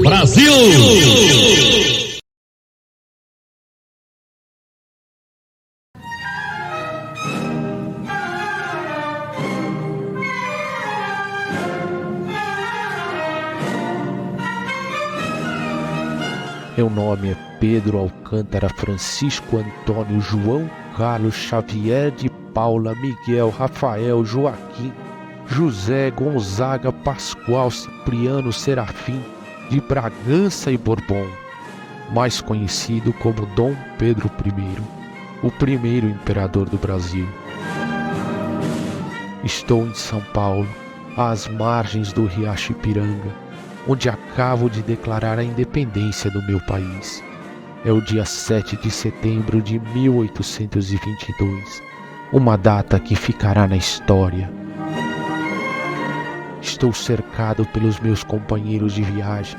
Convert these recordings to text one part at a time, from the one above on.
Brasil! Meu nome é Pedro Alcântara Francisco Antônio João Carlos Xavier de Paula Miguel Rafael Joaquim José Gonzaga Pascoal Cipriano Serafim de Bragança e Bourbon, mais conhecido como Dom Pedro I, o primeiro imperador do Brasil. Estou em São Paulo, às margens do Riacho Ipiranga, onde acabo de declarar a independência do meu país. É o dia 7 de setembro de 1822, uma data que ficará na história. Estou cercado pelos meus companheiros de viagem,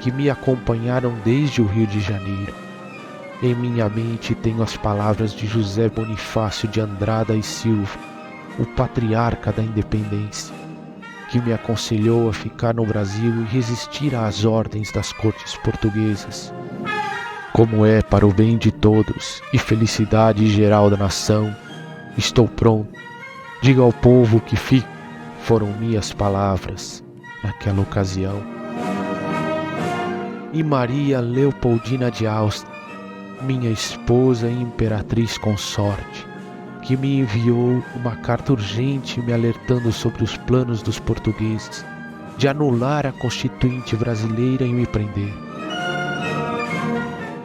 que me acompanharam desde o Rio de Janeiro. Em minha mente tenho as palavras de José Bonifácio de Andrada e Silva, o patriarca da independência, que me aconselhou a ficar no Brasil e resistir às ordens das cortes portuguesas. Como é para o bem de todos e felicidade geral da nação, estou pronto. Diga ao povo que fique, foram minhas palavras naquela ocasião. E Maria Leopoldina de Áustria, minha esposa e imperatriz consorte, que me enviou uma carta urgente me alertando sobre os planos dos portugueses de anular a Constituinte brasileira e me prender.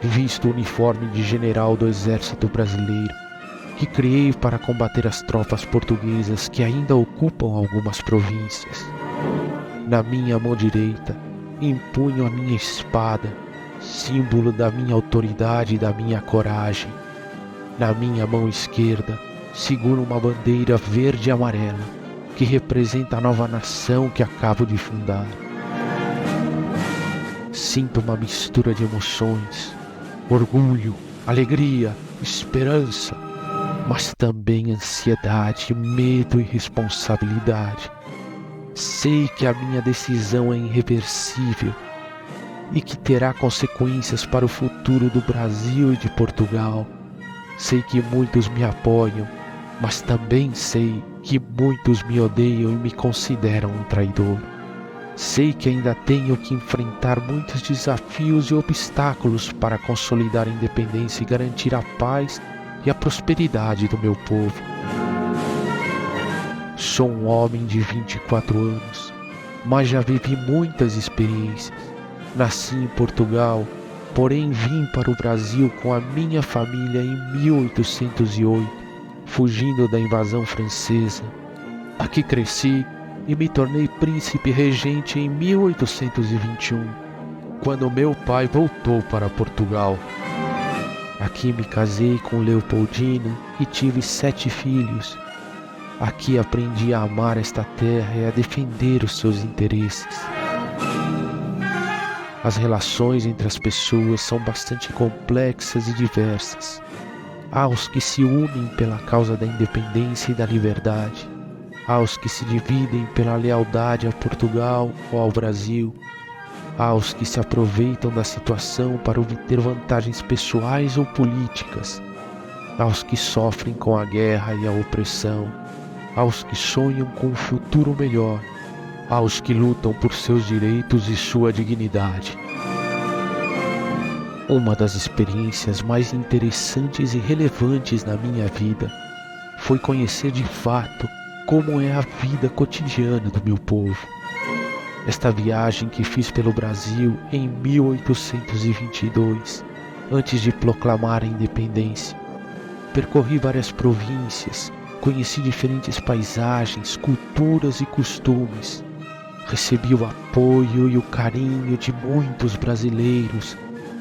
Visto o uniforme de general do exército brasileiro, que criei para combater as tropas portuguesas que ainda ocupam algumas províncias. Na minha mão direita, empunho a minha espada, símbolo da minha autoridade e da minha coragem. Na minha mão esquerda, seguro uma bandeira verde e amarela, que representa a nova nação que acabo de fundar. Sinto uma mistura de emoções, orgulho, alegria, esperança, mas também ansiedade, medo e responsabilidade. Sei que a minha decisão é irreversível e que terá consequências para o futuro do Brasil e de Portugal. Sei que muitos me apoiam, mas também sei que muitos me odeiam e me consideram um traidor. Sei que ainda tenho que enfrentar muitos desafios e obstáculos para consolidar a independência e garantir a paz e a prosperidade do meu povo. Sou um homem de 24 anos, mas já vivi muitas experiências. Nasci em Portugal, porém vim para o Brasil com a minha família em 1808, fugindo da invasão francesa. Aqui cresci e me tornei príncipe regente em 1821, quando meu pai voltou para Portugal. Aqui me casei com Leopoldina e tive 7 filhos. Aqui aprendi a amar esta terra e a defender os seus interesses. As relações entre as pessoas são bastante complexas e diversas. Há os que se unem pela causa da independência e da liberdade. Há os que se dividem pela lealdade a Portugal ou ao Brasil. Há os que se aproveitam da situação para obter vantagens pessoais ou políticas. Há os que sofrem com a guerra e a opressão. Há os que sonham com um futuro melhor. Há os que lutam por seus direitos e sua dignidade. Uma das experiências mais interessantes e relevantes na minha vida foi conhecer de fato como é a vida cotidiana do meu povo. Esta viagem que fiz pelo Brasil em 1822, antes de proclamar a independência. Percorri várias províncias, conheci diferentes paisagens, culturas e costumes. Recebi o apoio e o carinho de muitos brasileiros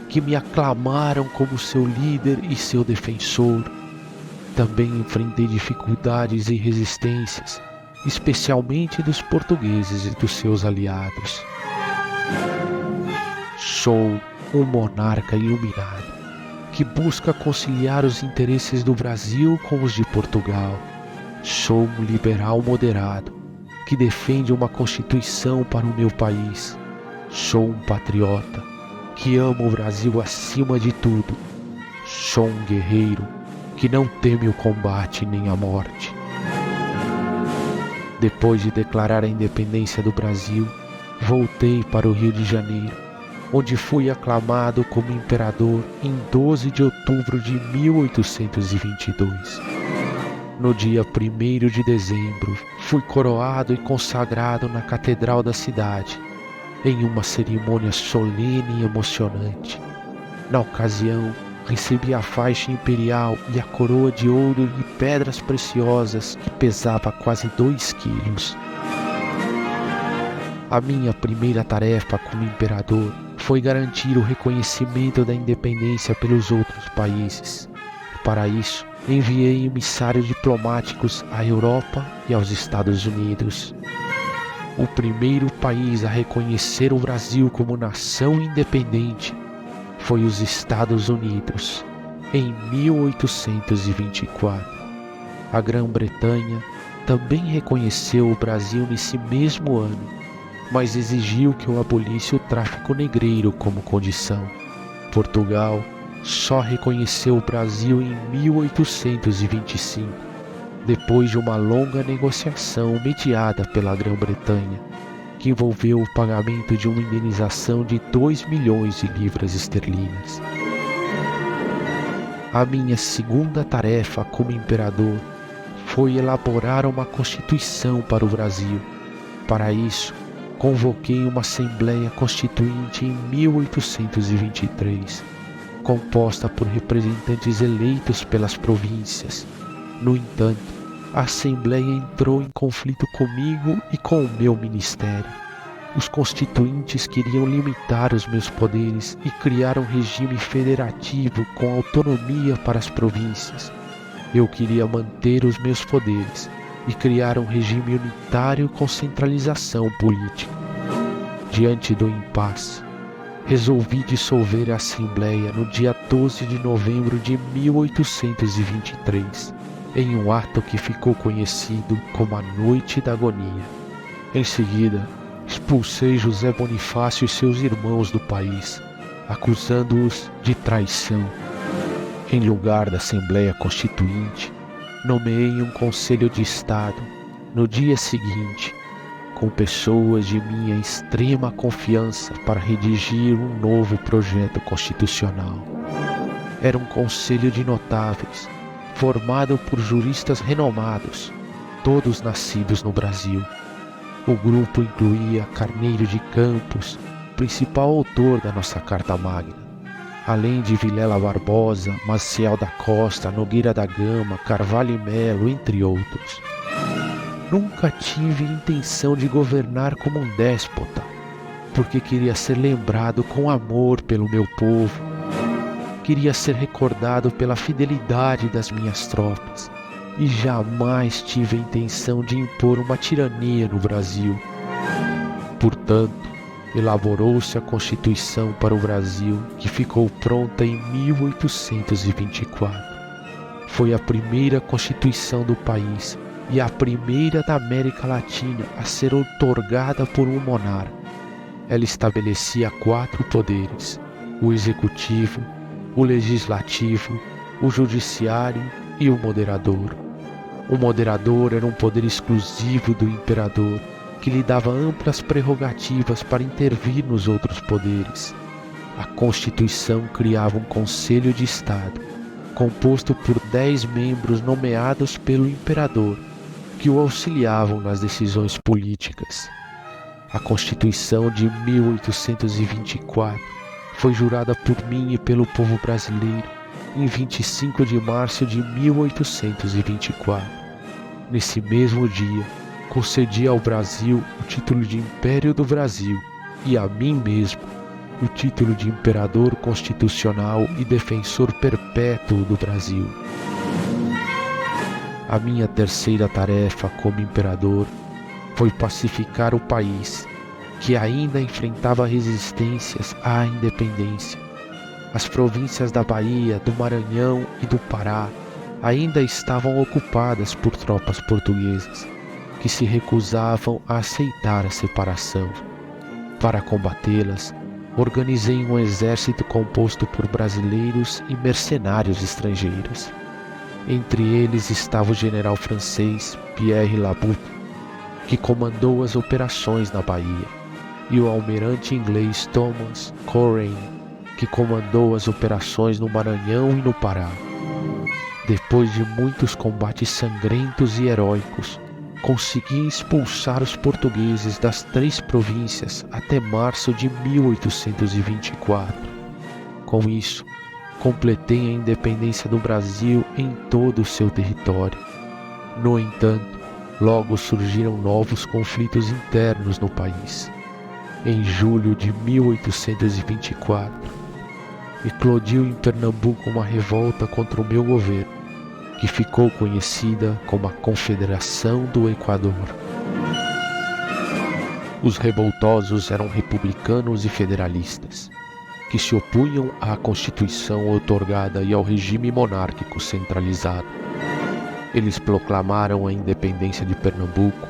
que me aclamaram como seu líder e seu defensor. Também enfrentei dificuldades e resistências, especialmente dos portugueses e dos seus aliados. Sou um monarca iluminado, que busca conciliar os interesses do Brasil com os de Portugal. Sou um liberal moderado, que defende uma Constituição para o meu país. Sou um patriota que ama o Brasil acima de tudo. Sou um guerreiro que não teme o combate nem a morte. Depois de declarar a independência do Brasil, voltei para o Rio de Janeiro, onde fui aclamado como imperador em 12 de outubro de 1822. No dia 1º de dezembro, fui coroado e consagrado na Catedral da cidade, em uma cerimônia solene e emocionante. Na ocasião, recebi a faixa imperial e a coroa de ouro e pedras preciosas que pesava quase 2 quilos. A minha primeira tarefa como imperador foi garantir o reconhecimento da independência pelos outros países. Para isso, enviei emissários diplomáticos à Europa e aos Estados Unidos. O primeiro país a reconhecer o Brasil como nação independente foi os Estados Unidos, em 1824. A Grã-Bretanha também reconheceu o Brasil nesse mesmo ano, mas exigiu que eu abolisse o tráfico negreiro como condição. Portugal só reconheceu o Brasil em 1825, depois de uma longa negociação mediada pela Grã-Bretanha, que envolveu o pagamento de uma indenização de 2 milhões de libras esterlinas. A minha segunda tarefa como imperador foi elaborar uma constituição para o Brasil. Para isso, convoquei uma Assembleia Constituinte em 1823, composta por representantes eleitos pelas províncias. No entanto, a Assembleia entrou em conflito comigo e com o meu ministério. Os constituintes queriam limitar os meus poderes e criar um regime federativo com autonomia para as províncias. Eu queria manter os meus poderes e criar um regime unitário com centralização política. Diante do impasse, resolvi dissolver a Assembleia no dia 12 de novembro de 1823, em um ato que ficou conhecido como a Noite da Agonia. Em seguida, expulsei José Bonifácio e seus irmãos do país, acusando-os de traição. Em lugar da Assembleia Constituinte, nomeei um Conselho de Estado no dia seguinte, com pessoas de minha extrema confiança para redigir um novo projeto constitucional. Era um conselho de notáveis, formado por juristas renomados, todos nascidos no Brasil. O grupo incluía Carneiro de Campos, principal autor da nossa Carta Magna, além de Vilela Barbosa, Maciel da Costa, Nogueira da Gama, Carvalho e Melo, entre outros. Nunca tive intenção de governar como um déspota, porque queria ser lembrado com amor pelo meu povo. Queria ser recordado pela fidelidade das minhas tropas, e jamais tive a intenção de impor uma tirania no Brasil. Portanto, elaborou-se a Constituição para o Brasil, que ficou pronta em 1824. Foi a primeira Constituição do país e a primeira da América Latina a ser outorgada por um monarca. Ela estabelecia 4 poderes: o executivo, o legislativo, o judiciário e o moderador. O moderador era um poder exclusivo do imperador, que lhe dava amplas prerrogativas para intervir nos outros poderes. A Constituição criava um Conselho de Estado, composto por 10 membros nomeados pelo imperador, que o auxiliavam nas decisões políticas. A Constituição de 1824 foi jurada por mim e pelo povo brasileiro em 25 de março de 1824. Nesse mesmo dia, concedi ao Brasil o título de Império do Brasil e a mim mesmo o título de Imperador Constitucional e Defensor Perpétuo do Brasil. A minha terceira tarefa como imperador foi pacificar o país, que ainda enfrentava resistências à independência. As províncias da Bahia, do Maranhão e do Pará ainda estavam ocupadas por tropas portuguesas, que se recusavam a aceitar a separação. Para combatê-las, organizei um exército composto por brasileiros e mercenários estrangeiros. Entre eles estava o general francês Pierre Laboute, que comandou as operações na Bahia, e o almirante inglês Thomas Coleraine, que comandou as operações no Maranhão e no Pará. Depois de muitos combates sangrentos e heróicos, consegui expulsar os portugueses das 3 províncias até março de 1824. Com isso, completei a independência do Brasil em todo o seu território. No entanto, logo surgiram novos conflitos internos no país. Em julho de 1824, eclodiu em Pernambuco uma revolta contra o meu governo, que ficou conhecida como a Confederação do Equador. Os revoltosos eram republicanos e federalistas, que se opunham à Constituição outorgada e ao regime monárquico centralizado. Eles proclamaram a independência de Pernambuco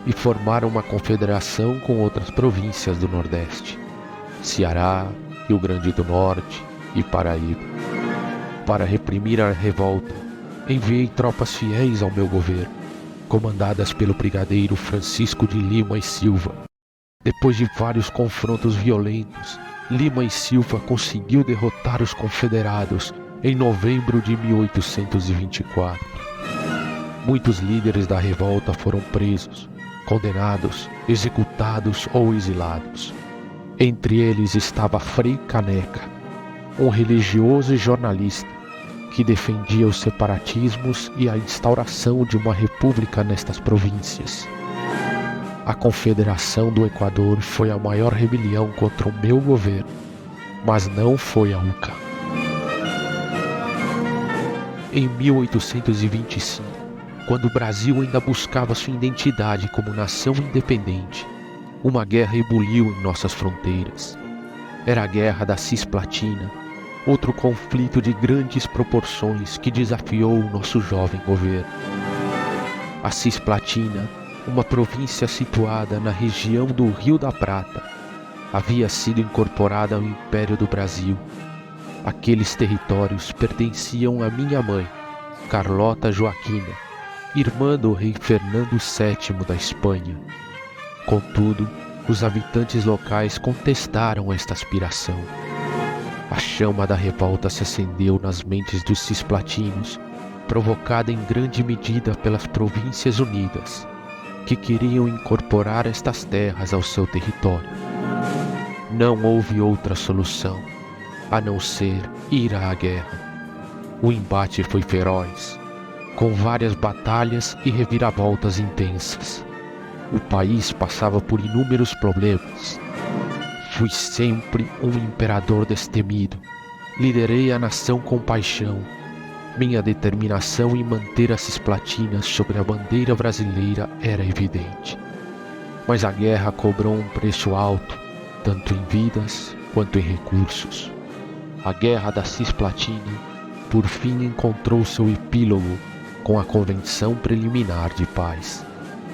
e formaram uma confederação com outras províncias do Nordeste, Ceará, Rio Grande do Norte e Paraíba. Para reprimir a revolta, enviei tropas fiéis ao meu governo, comandadas pelo brigadeiro Francisco de Lima e Silva. Depois de vários confrontos violentos, Lima e Silva conseguiu derrotar os confederados em novembro de 1824. Muitos líderes da revolta foram presos, condenados, executados ou exilados. Entre eles estava Frei Caneca, um religioso e jornalista que defendia os separatismos e a instauração de uma república nestas províncias. A Confederação do Equador foi a maior rebelião contra o meu governo, mas não foi a única. Em 1825, quando o Brasil ainda buscava sua identidade como nação independente, uma guerra ebuliu em nossas fronteiras. Era a Guerra da Cisplatina, outro conflito de grandes proporções que desafiou o nosso jovem governo. A Cisplatina, uma província situada na região do Rio da Prata, havia sido incorporada ao Império do Brasil. Aqueles territórios pertenciam à minha mãe, Carlota Joaquina, irmã do rei Fernando VII da Espanha. Contudo, os habitantes locais contestaram esta aspiração. A chama da revolta se acendeu nas mentes dos cisplatinos, provocada em grande medida pelas Províncias Unidas, que queriam incorporar estas terras ao seu território. Não houve outra solução, a não ser ir à guerra. O embate foi feroz, com várias batalhas e reviravoltas intensas. O país passava por inúmeros problemas. Fui sempre um imperador destemido. Liderei a nação com paixão. Minha determinação em manter as Cisplatinas sobre a bandeira brasileira era evidente. Mas a guerra cobrou um preço alto, tanto em vidas quanto em recursos. A Guerra da Cisplatina, por fim, encontrou seu epílogo com a Convenção Preliminar de Paz,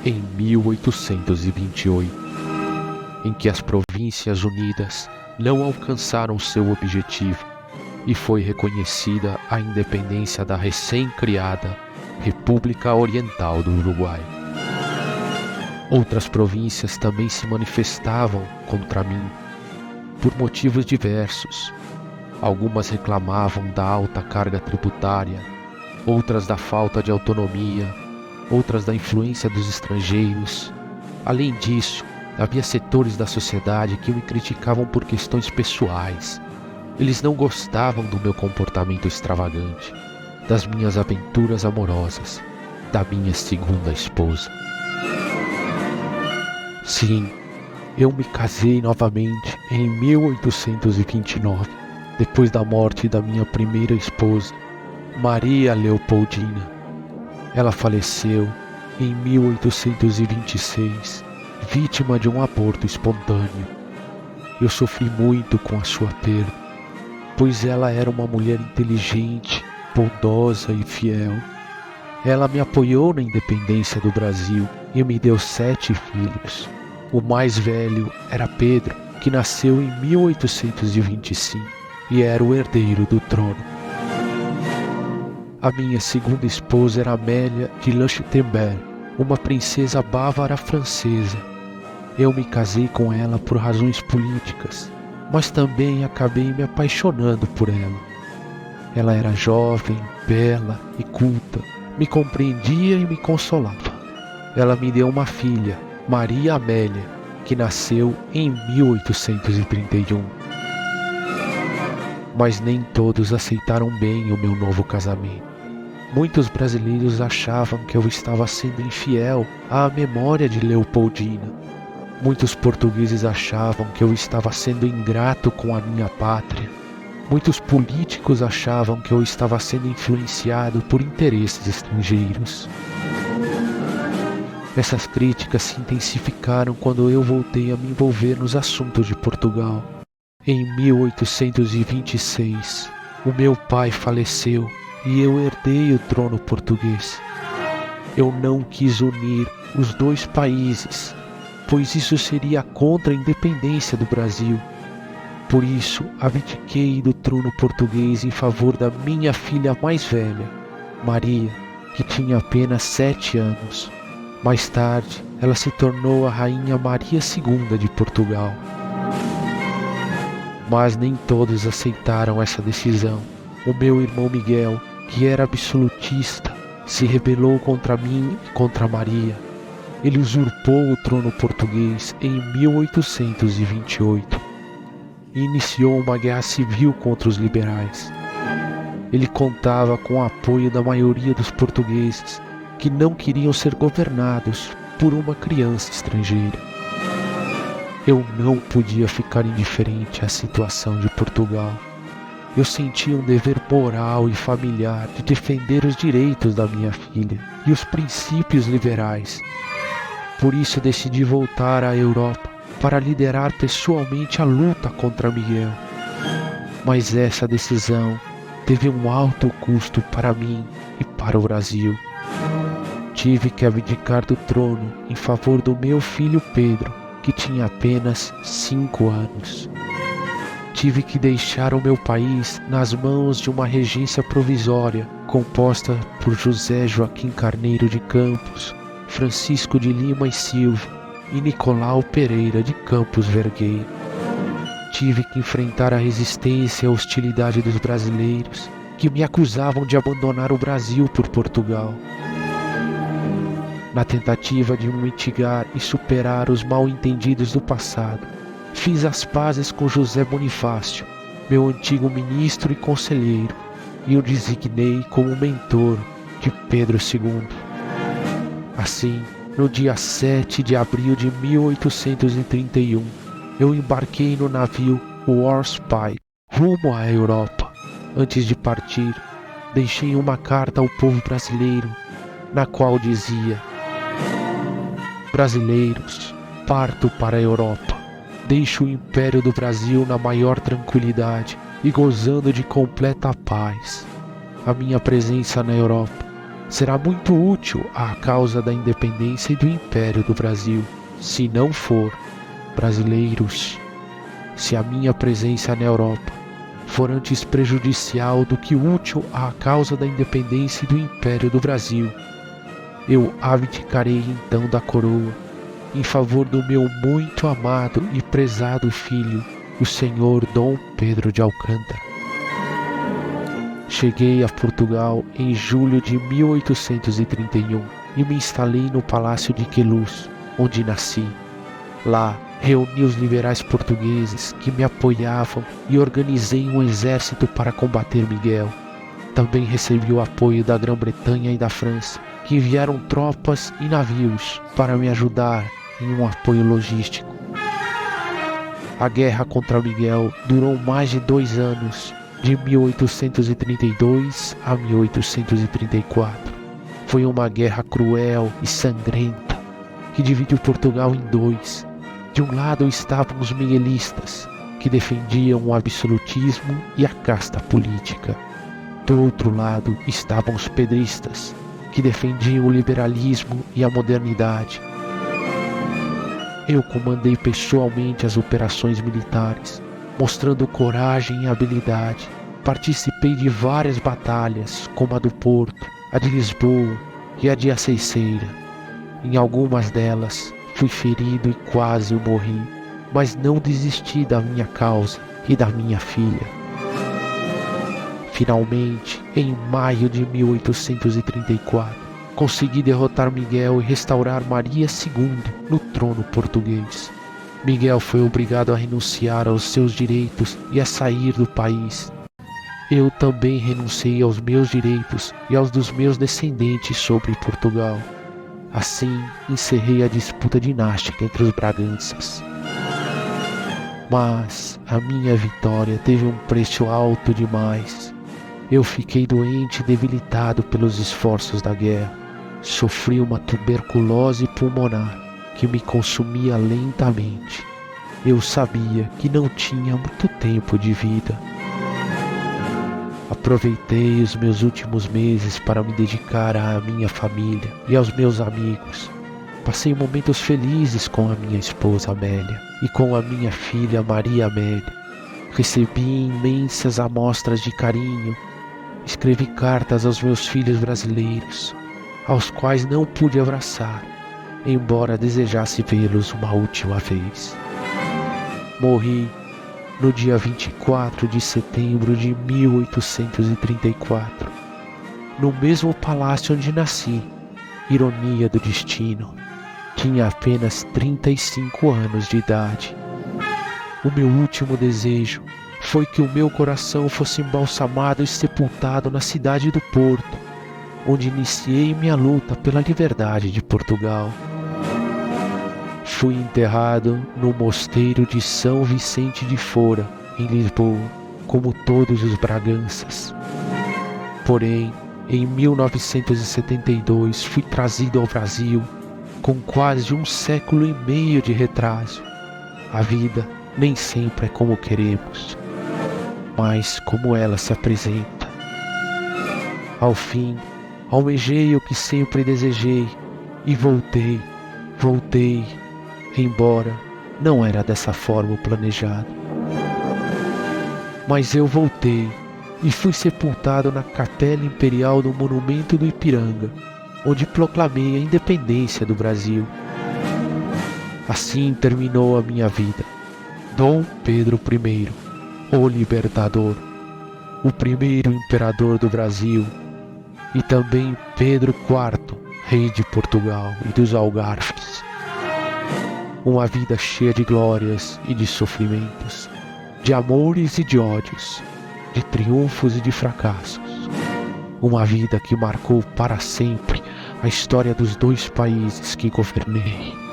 em 1828, em que as Províncias Unidas não alcançaram seu objetivo e foi reconhecida a independência da recém-criada República Oriental do Uruguai. Outras províncias também se manifestavam contra mim, por motivos diversos. Algumas reclamavam da alta carga tributária, outras da falta de autonomia, outras da influência dos estrangeiros. Além disso, havia setores da sociedade que me criticavam por questões pessoais. Eles não gostavam do meu comportamento extravagante, das minhas aventuras amorosas, da minha segunda esposa. Sim, eu me casei novamente em 1829, depois da morte da minha primeira esposa, Maria Leopoldina. Ela faleceu em 1826, vítima de um aborto espontâneo. Eu sofri muito com a sua perda, pois ela era uma mulher inteligente, bondosa e fiel. Ela me apoiou na independência do Brasil e me deu 7 filhos. O mais velho era Pedro, que nasceu em 1825 e era o herdeiro do trono. A minha segunda esposa era Amélia de Leuchtenberg, uma princesa bávara francesa. Eu me casei com ela por razões políticas, mas também acabei me apaixonando por ela. Ela era jovem, bela e culta, me compreendia e me consolava. Ela me deu uma filha, Maria Amélia, que nasceu em 1831. Mas nem todos aceitaram bem o meu novo casamento. Muitos brasileiros achavam que eu estava sendo infiel à memória de Leopoldina. Muitos portugueses achavam que eu estava sendo ingrato com a minha pátria. Muitos políticos achavam que eu estava sendo influenciado por interesses estrangeiros. Essas críticas se intensificaram quando eu voltei a me envolver nos assuntos de Portugal. Em 1826, o meu pai faleceu e eu herdei o trono português. Eu não quis unir os dois países, pois isso seria contra a independência do Brasil. Por isso, abdiquei do trono português em favor da minha filha mais velha, Maria, que tinha apenas 7 anos. Mais tarde, ela se tornou a Rainha Maria II de Portugal. Mas nem todos aceitaram essa decisão. O meu irmão Miguel, que era absolutista, se rebelou contra mim e contra Maria. Ele usurpou o trono português em 1828 e iniciou uma guerra civil contra os liberais. Ele contava com o apoio da maioria dos portugueses, que não queriam ser governados por uma criança estrangeira. Eu não podia ficar indiferente à situação de Portugal. Eu sentia um dever moral e familiar de defender os direitos da minha filha e os princípios liberais. Por isso decidi voltar à Europa para liderar pessoalmente a luta contra Miguel. Mas essa decisão teve um alto custo para mim e para o Brasil. Tive que abdicar do trono em favor do meu filho Pedro, que tinha apenas 5 anos. Tive que deixar o meu país nas mãos de uma regência provisória, composta por José Joaquim Carneiro de Campos, Francisco de Lima e Silva e Nicolau Pereira de Campos Vergueiro. Tive que enfrentar a resistência e a hostilidade dos brasileiros, que me acusavam de abandonar o Brasil por Portugal. Na tentativa de mitigar e superar os mal-entendidos do passado, fiz as pazes com José Bonifácio, meu antigo ministro e conselheiro, e o designei como mentor de Pedro II. Assim, no dia 7 de abril de 1831, eu embarquei no navio Warspite rumo à Europa. Antes de partir, deixei uma carta ao povo brasileiro, na qual dizia: brasileiros, parto para a Europa. Deixo o Império do Brasil na maior tranquilidade e gozando de completa paz. A minha presença na Europa será muito útil à causa da independência e do Império do Brasil. Se não for, brasileiros, se a minha presença na Europa for antes prejudicial do que útil à causa da independência e do Império do Brasil, eu abdicarei então da coroa em favor do meu muito amado e prezado filho, o senhor Dom Pedro de Alcântara. Cheguei a Portugal em julho de 1831 e me instalei no Palácio de Queluz, onde nasci. Lá, reuni os liberais portugueses que me apoiavam e organizei um exército para combater Miguel. Também recebi o apoio da Grã-Bretanha e da França, que enviaram tropas e navios para me ajudar em um apoio logístico. A guerra contra Miguel durou mais de 2 anos, de 1832 a 1834. Foi uma guerra cruel e sangrenta, que dividiu Portugal em 2. De um lado estavam os miguelistas, que defendiam o absolutismo e a casta política. Do outro lado estavam os pedristas, que defendiam o liberalismo e a modernidade. Eu comandei pessoalmente as operações militares, mostrando coragem e habilidade. Participei de várias batalhas, como a do Porto, a de Lisboa e a de Aceiceira. Em algumas delas, fui ferido e quase morri, mas não desisti da minha causa e da minha filha. Finalmente, em maio de 1834, consegui derrotar Miguel e restaurar Maria II no trono português. Miguel foi obrigado a renunciar aos seus direitos e a sair do país. Eu também renunciei aos meus direitos e aos dos meus descendentes sobre Portugal. Assim, encerrei a disputa dinástica entre os Braganças. Mas a minha vitória teve um preço alto demais. Eu fiquei doente e debilitado pelos esforços da guerra. Sofri uma tuberculose pulmonar que me consumia lentamente. Eu sabia que não tinha muito tempo de vida. Aproveitei os meus últimos meses para me dedicar à minha família e aos meus amigos. Passei momentos felizes com a minha esposa Amélia e com a minha filha Maria Amélia. Recebi imensas amostras de carinho. Escrevi cartas aos meus filhos brasileiros, aos quais não pude abraçar, embora desejasse vê-los uma última vez. Morri no dia 24 de setembro de 1834, no mesmo palácio onde nasci. Ironia do destino. Tinha apenas 35 anos de idade. O meu último desejo foi que o meu coração fosse embalsamado e sepultado na cidade do Porto, onde iniciei minha luta pela liberdade de Portugal. Fui enterrado no mosteiro de São Vicente de Fora, em Lisboa, como todos os Braganças. Porém, em 1972 fui trazido ao Brasil com quase um século e meio de retraso. A vida nem sempre é como queremos, mas como ela se apresenta. Ao fim, almejei o que sempre desejei e voltei, embora não era dessa forma o planejado. Mas eu voltei e fui sepultado na Capela Imperial do Monumento do Ipiranga, onde proclamei a independência do Brasil. Assim terminou a minha vida. Dom Pedro I, o Libertador, o primeiro imperador do Brasil, e também Pedro IV, rei de Portugal e dos Algarves. Uma vida cheia de glórias e de sofrimentos, de amores e de ódios, de triunfos e de fracassos. Uma vida que marcou para sempre a história dos dois países que governei.